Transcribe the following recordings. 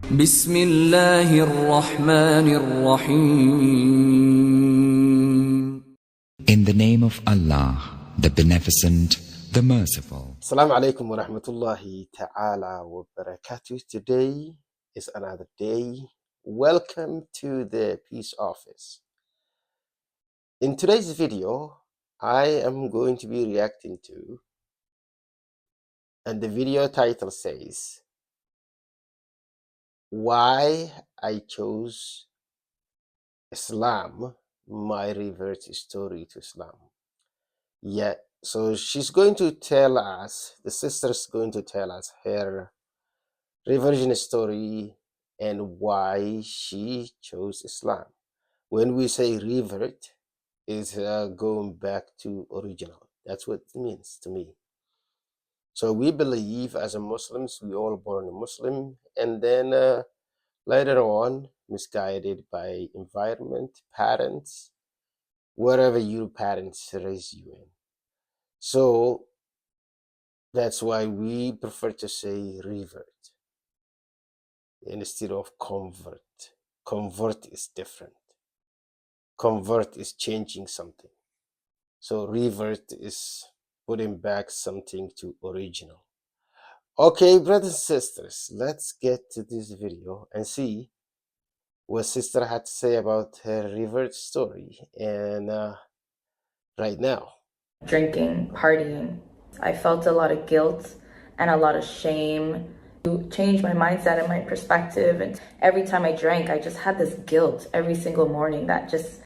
بسم الله الرحمن الرحيم. In the name of Allah, the Beneficent, the Merciful. Assalamu alaikum wa rahmatullahi ta'ala wa barakatuh. Today is another day. Welcome to the Peace Office. In today's video, I am going to be reacting to, and the video title says, Why I Chose Islam, My Revert Story to Islam. Yeah, so she's going to tell us, the sister's going to tell us her reversion story and why she chose Islam. When we say revert, is going back to original. That's what it means to me. So we believe as a Muslims, we all born a Muslim, and then later on, misguided by environment, parents, wherever your parents raise you in. So that's why we prefer to say revert instead of convert. Convert is different. Convert is changing something. So revert is putting back something to original. Okay, brothers and sisters, let's get to this video and see what sister had to say about her revert story. And right now, drinking, partying. I felt a lot of guilt and a lot of shame. To change my mindset and my perspective, and every time I drank, I just had this guilt every single morning that just...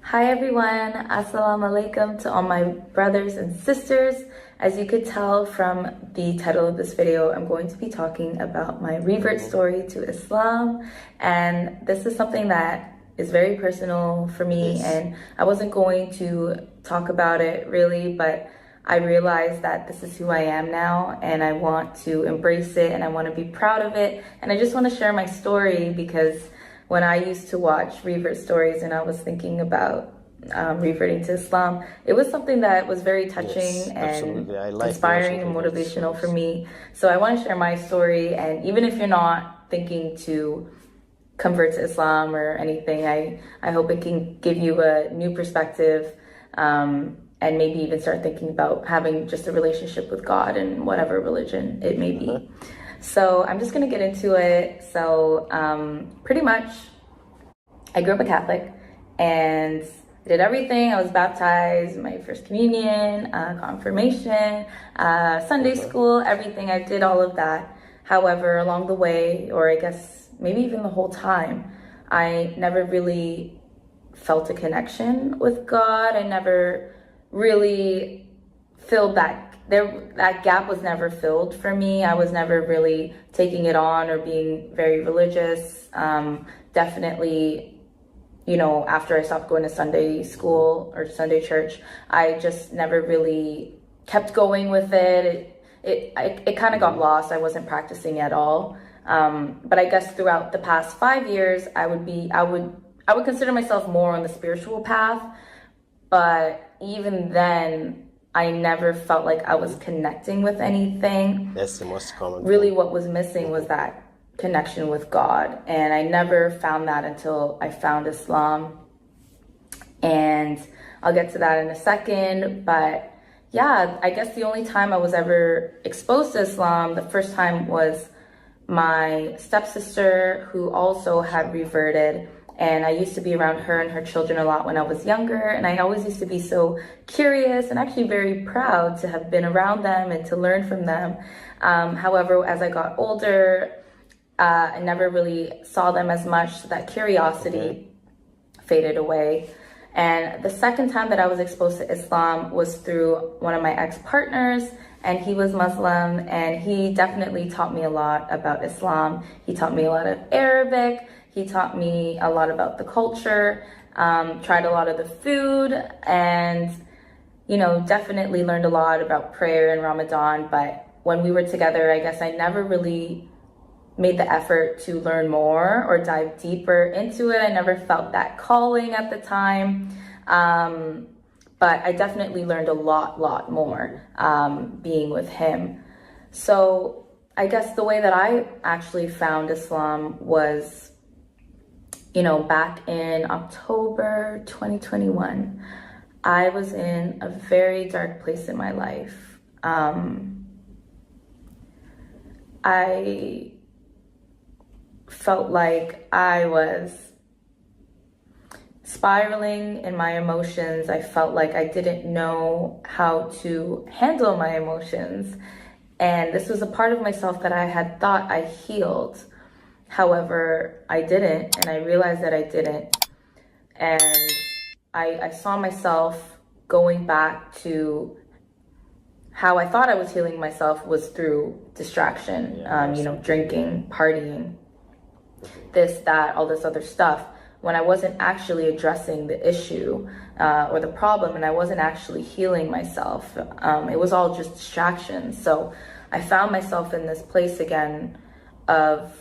Hi everyone, assalamu alaikum to all my brothers and sisters. As you could tell from the title of this video, I'm going to be talking about my revert story to Islam, and this is something that is very personal for me, and I wasn't going to talk about it really, but I realized that this is who I am now, and I want to embrace it, and I want to be proud of it, and I just want to share my story, because when I used to watch revert stories and I was thinking about reverting to Islam, it was something that was very touching and inspiring and motivational for me. So I want to share my story, and even if you're not thinking to convert to Islam or anything, I hope it can give you a new perspective, and maybe even start thinking about having just a relationship with God and whatever religion it may be. So I'm just gonna get into it. So pretty much, I grew up a Catholic and did everything. I was baptized, my first communion, confirmation, Sunday school, everything. I did all of that. However, along the way, or I guess maybe even the whole time, I never really felt a connection with God. I never really filled that gap was never filled for me. I was never really taking it on or being very religious. Definitely, you know, after I stopped going to Sunday school or Sunday church, I just never really kept going with it. It kind of got lost. I wasn't practicing at all. But I guess throughout the past 5 years, I would consider myself more on the spiritual path. But even then, I never felt like I was connecting with anything. That's the most common really thing. What was missing was that connection with God, and I never found that until I found Islam, and I'll get to that in a second. But yeah, I guess the only time I was ever exposed to Islam, the first time, was my stepsister, who also had reverted. And I used to be around her and her children a lot when I was younger. And I always used to be so curious and actually very proud to have been around them and to learn from them. However, as I got older, I never really saw them as much. So that curiosity faded away. And the second time that I was exposed to Islam was through one of my ex-partners, and he was Muslim, and he definitely taught me a lot about Islam. He taught me a lot of Arabic. He taught me a lot about the culture, tried a lot of the food, and, you know, definitely learned a lot about prayer and Ramadan. But when we were together, I guess I never really made the effort to learn more or dive deeper into it. I never felt that calling at the time. But I definitely learned a lot more being with him. So I guess the way that I actually found Islam was, back in October 2021. I was in a very dark place in my life. I felt like I was spiraling in my emotions. I felt like I didn't know how to handle my emotions. And this was a part of myself that I had thought I healed. However, I didn't, and I realized that I didn't. And I saw myself going back to how I thought I was healing myself was through distraction, drinking, partying, this, that, all this other stuff, when I wasn't actually addressing the issue or the problem, and I wasn't actually healing myself. It was all just distractions. So I found myself in this place again of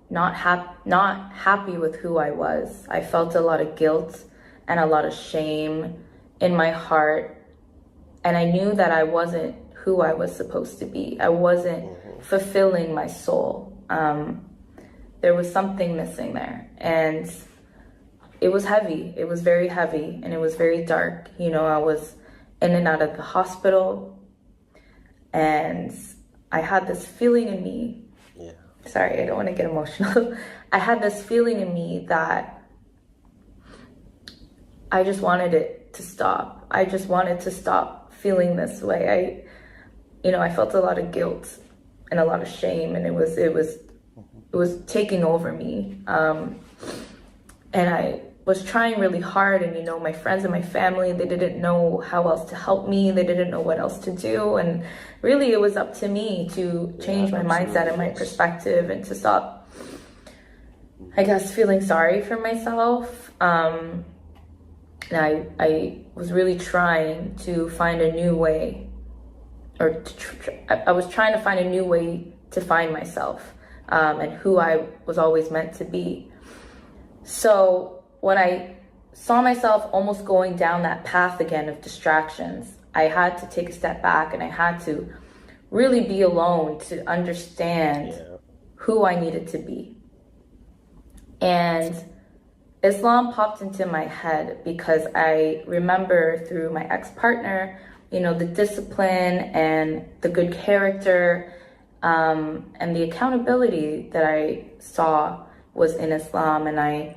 not happy with who I was. I felt a lot of guilt and a lot of shame in my heart. And I knew that I wasn't who I was supposed to be. I wasn't fulfilling my soul. There was something missing there. And it was heavy. It was very heavy, and it was very dark. I was in and out of the hospital, and I had this feeling in me. Yeah. Sorry, I don't want to get emotional. I had this feeling in me that I just wanted it to stop. I just wanted to stop feeling this way. I felt a lot of guilt and a lot of shame, and it was taking over me. And I was trying really hard, and my friends and my family, they didn't know how else to help me. They didn't know what else to do. And really it was up to me to change my mindset and my perspective, and to stop, I guess, feeling sorry for myself. And I was really trying to find a new way, or I was trying to find a new way to find myself, and who I was always meant to be. So when I saw myself almost going down that path again of distractions, I had to take a step back, and I had to really be alone to understand who I needed to be. And Islam popped into my head because I remember through my ex-partner, the discipline and the good character, and the accountability that I saw was in Islam. And I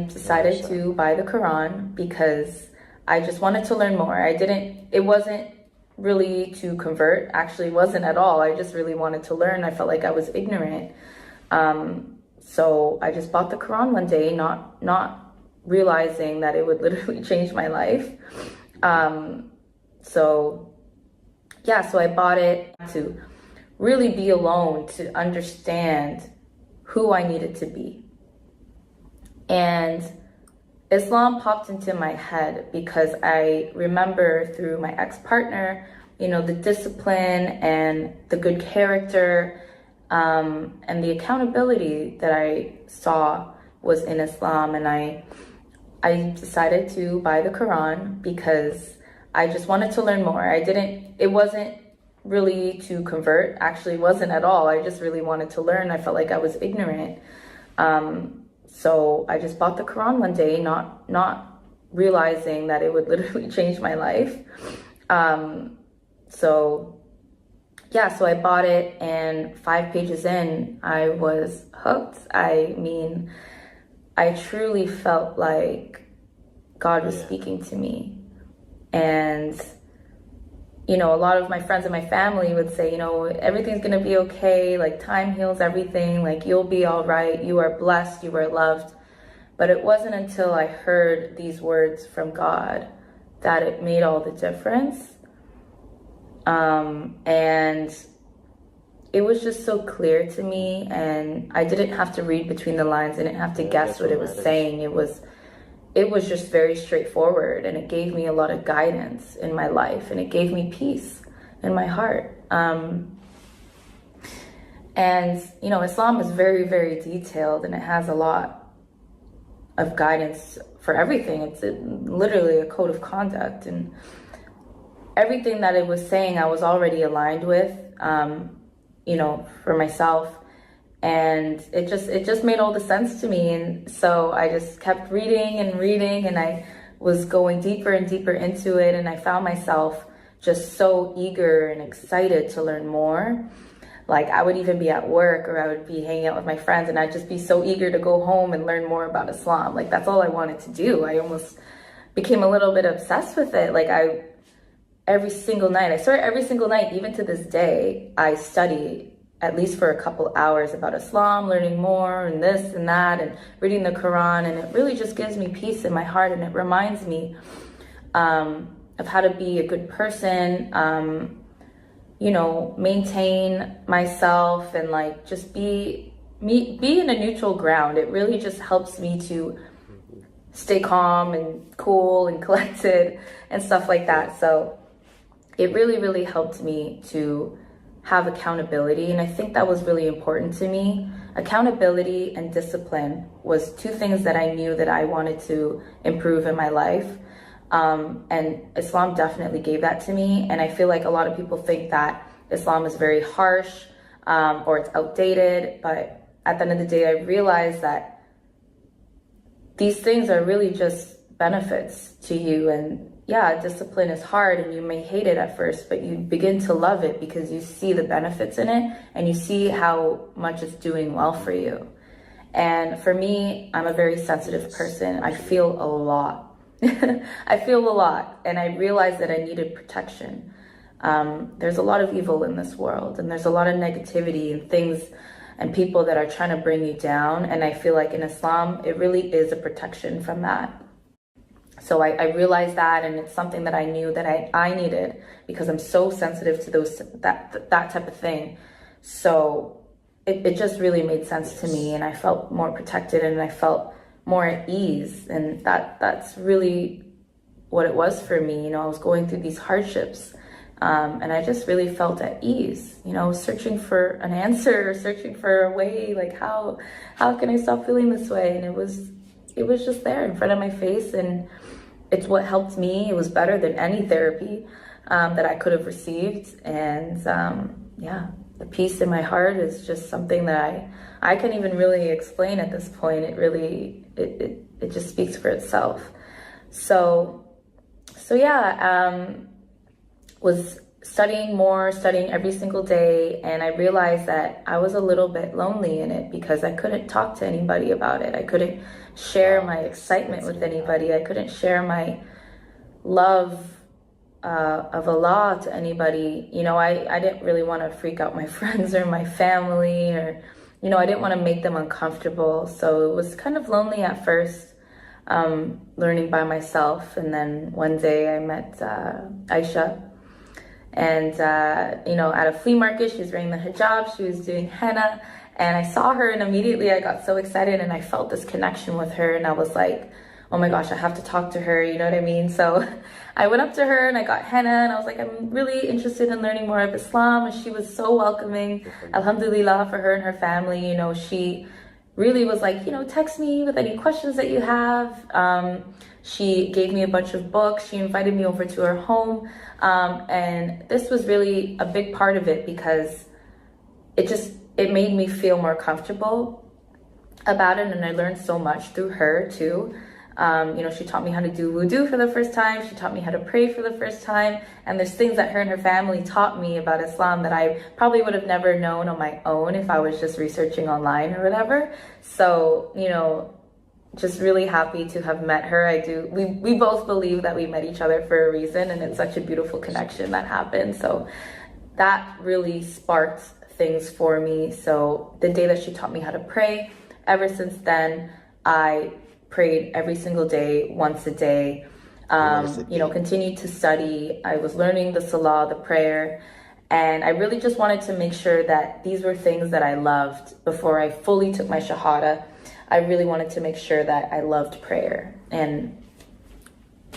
decided to buy the Quran because I just wanted to learn more. It wasn't really to convert, actually wasn't at all. I just really wanted to learn. I felt like I was ignorant. So I just bought the Quran one day, not realizing that it would literally change my life. So I bought it to really be alone to understand who I needed to be. And Islam popped into my head because I remember through my ex-partner, the discipline and the good character, and the accountability that I saw was in Islam. And I decided to buy the Quran because I just wanted to learn more. It wasn't really to convert, actually wasn't at all. I just really wanted to learn. I felt like I was ignorant. So I just bought the Quran one day, not realizing that it would literally change my life. So I bought it, and 5 pages in, I was hooked. I mean, I truly felt like God was speaking to me. And, a lot of my friends and my family would say, everything's going to be okay. Like, time heals everything. Like, you'll be all right. You are blessed. You are loved. But it wasn't until I heard these words from God that it made all the difference. And it was just so clear to me, and I didn't have to read between the lines. I didn't have to guess what it was saying. It was just very straightforward, and it gave me a lot of guidance in my life, and it gave me peace in my heart. And Islam is very, very detailed, and it has a lot of guidance for everything. It's literally a code of conduct, and everything that it was saying I was already aligned with. for myself. And it just made all the sense to me. And so I just kept reading, and I was going deeper and deeper into it. And I found myself just so eager and excited to learn more. Like, I would even be at work, or I would be hanging out with my friends, and I'd just be so eager to go home and learn more about Islam. Like, that's all I wanted to do. I almost became a little bit obsessed with it. Like, every single night, even to this day, I study at least for a couple hours about Islam, learning more and this and that, and reading the Quran. And it really just gives me peace in my heart, and it reminds me of how to be a good person, maintain myself, and like just be in a neutral ground. It really just helps me to stay calm and cool and collected and stuff like that. So it really, really helped me to have accountability. And I think that was really important to me. Accountability and discipline was two things that I knew that I wanted to improve in my life. And Islam definitely gave that to me. And I feel like a lot of people think that Islam is very harsh, or it's outdated. But at the end of the day, I realized that these things are really just benefits to you. And yeah, discipline is hard, and you may hate it at first, but you begin to love it because you see the benefits in it, and you see how much it's doing well for you. And for me, I'm a very sensitive person. I feel a lot. I feel a lot, and I realized that I needed protection. There's a lot of evil in this world, and there's a lot of negativity and things and people that are trying to bring you down. And I feel like in Islam, it really is a protection from that. So I realized that, and it's something that I knew that I needed, because I'm so sensitive to that type of thing. So it just really made sense to me, and I felt more protected, and I felt more at ease. And that's really what it was for me. I was going through these hardships, and I just really felt at ease, searching for an answer, searching for a way, like how can I stop feeling this way? And it was just there in front of my face, and it's what helped me. It was better than any therapy that I could have received. And the peace in my heart is just something that I can't even really explain at this point. It really, it just speaks for itself. So was studying every single day, and I realized that I was a little bit lonely in it because I couldn't talk to anybody about it. I couldn't share my excitement with anybody. I couldn't share my love of Allah to anybody. I didn't really want to freak out my friends or my family, or I didn't want to make them uncomfortable. So it was kind of lonely at first, learning by myself. And then one day I met Aisha, and at a flea market, she was wearing the hijab, she was doing henna, and I saw her, and immediately I got so excited, and I felt this connection with her, and I was like, oh my gosh, I have to talk to her, you know what I mean? So I went up to her, and I got henna, and I was like, I'm really interested in learning more of Islam. And she was so welcoming. Alhamdulillah for her and her family. She really was like, text me with any questions that you have. She gave me a bunch of books. She invited me over to her home. And this was really a big part of it, because it made me feel more comfortable about it. And I learned so much through her too. She taught me how to do wudu for the first time. She taught me how to pray for the first time. And there's things that her and her family taught me about Islam that I probably would have never known on my own if I was just researching online or whatever. So, just really happy to have met her. We both believe that we met each other for a reason, and it's such a beautiful connection that happened. So that really sparked things for me. So the day that she taught me how to pray, ever since then, I prayed every single day, once a day, continued to study. I was learning the salah, the prayer, and I really just wanted to make sure that these were things that I loved. Before I fully took my shahada, I really wanted to make sure that I loved prayer. And,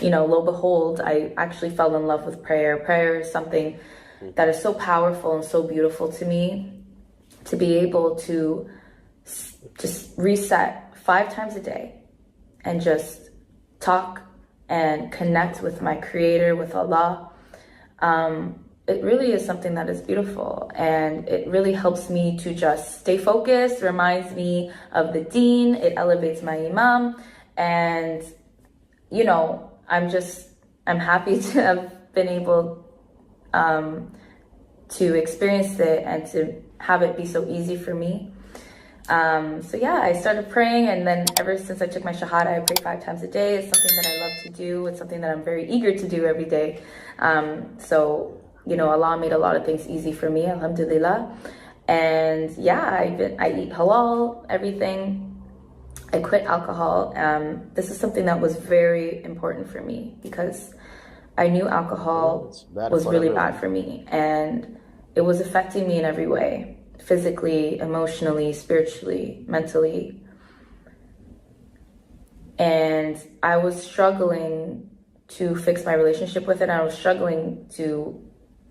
lo and behold, I actually fell in love with prayer. Prayer is something that is so powerful and so beautiful to me, to be able to just reset 5 times a day and just talk and connect with my creator, with Allah. it really is something that is beautiful, and it really helps me to just stay focused, reminds me of the deen, it elevates my imam, and I'm happy to have been able to experience it and to have it be so easy for me. So yeah, I started praying, and then ever since I took my shahada, I pray 5 times a day. It's something that I love to do. It's something that I'm very eager to do every day. So Allah made a lot of things easy for me, alhamdulillah. And yeah, I eat halal, everything. I quit alcohol. This is something that was very important for me because I knew alcohol was really bad for me, and it was affecting me in every way, physically, emotionally, spiritually, mentally. And I was struggling to fix my relationship with it. I was struggling to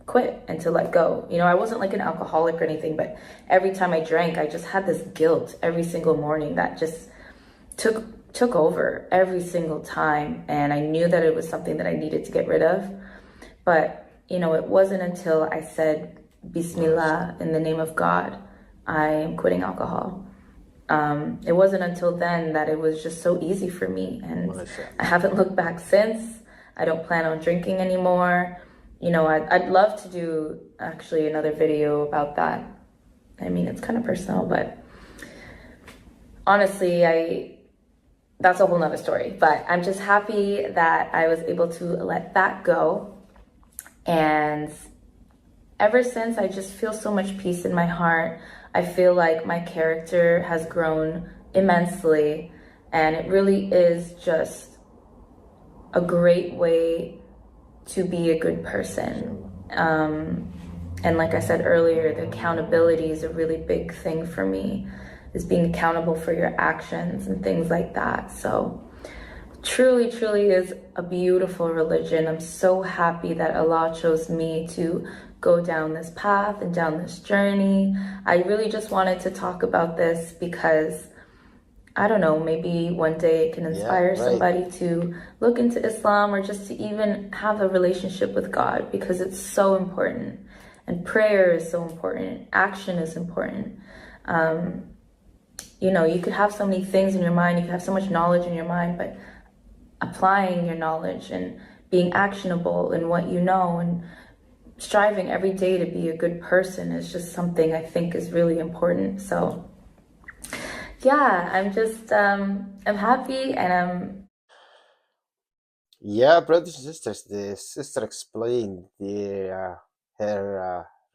quit and to let go. I wasn't like an alcoholic or anything, but every time I drank, I just had this guilt every single morning that just took over every single time, and I knew that it was something that I needed to get rid of. But it wasn't until I said Bismillah, in the name of God, I am quitting alcohol. It wasn't until then that it was just so easy for me, and I haven't looked back since. I don't plan on drinking anymore. I'd love to do actually another video about that. I mean, it's kind of personal, but honestly, that's a whole nother story. But I'm just happy that I was able to let that go. And ever since, I just feel so much peace in my heart. I feel like my character has grown immensely, and it really is just a great way to be a good person. And like I said earlier, the accountability is a really big thing for me, is being accountable for your actions and things like that. So truly, truly is a beautiful religion. I'm so happy that Allah chose me to go down this path and down this journey. I really just wanted to talk about this because, I don't know, maybe one day it can inspire somebody to look into Islam, or just to even have a relationship with God, because it's so important. And prayer is so important. Action is important. You could have so many things in your mind, you could have so much knowledge in your mind, but applying your knowledge and being actionable in what you know and striving every day to be a good person is just something I think is really important. So yeah, I'm happy, and Yeah, brothers and sisters, the sister explained her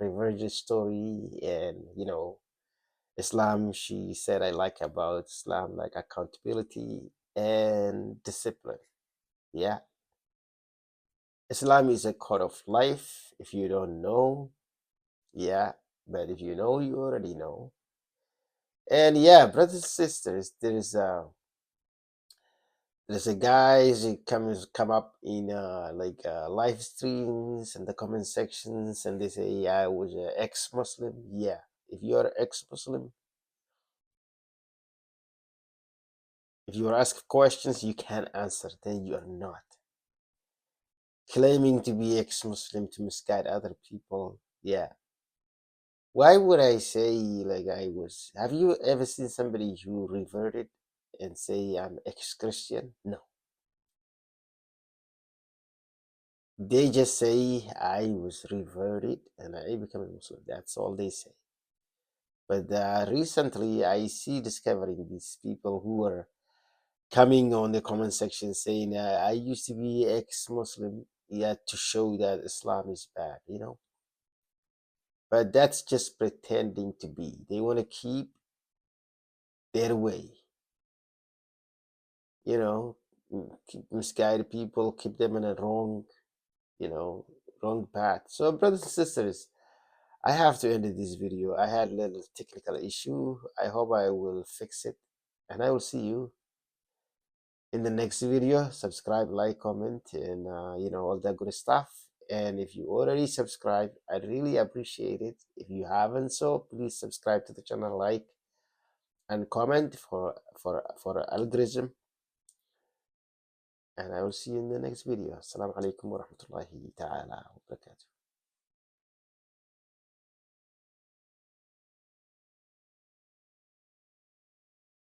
Revert story, and Islam. She said, I like about Islam, like accountability and discipline. Yeah, Islam is a code of life. If you don't know, yeah, but if you know, you already know. And yeah, brothers and sisters, there's a guys who come up in live streams and the comment sections, and they say, yeah, I was an ex-Muslim. Yeah, if you're ex-Muslim, if you are asked questions you can't answer, then you are not. Claiming to be ex-Muslim to misguide other people, yeah. Why would I say like I was? Have you ever seen somebody who reverted and say I'm ex-Christian? No. They just say I was reverted and I became a Muslim. That's all they say. But recently I see discovering these people who are coming on the comment section saying I used to be ex-Muslim, yet to show that Islam is bad, But that's just pretending to be. They want to keep their way, keep misguide people, keep them in a wrong, wrong path. So brothers and sisters, I have to end this video. I had a little technical issue. I hope I will fix it, and I will see you in the next video. Subscribe, like, comment, and all that good stuff. And if you already subscribed, I really appreciate it. If you haven't, so please subscribe to the channel, like and comment for algorithm. And I will see you in the next video. Assalamu alaikum wa rahmatullahi ta'ala wa barakatuh.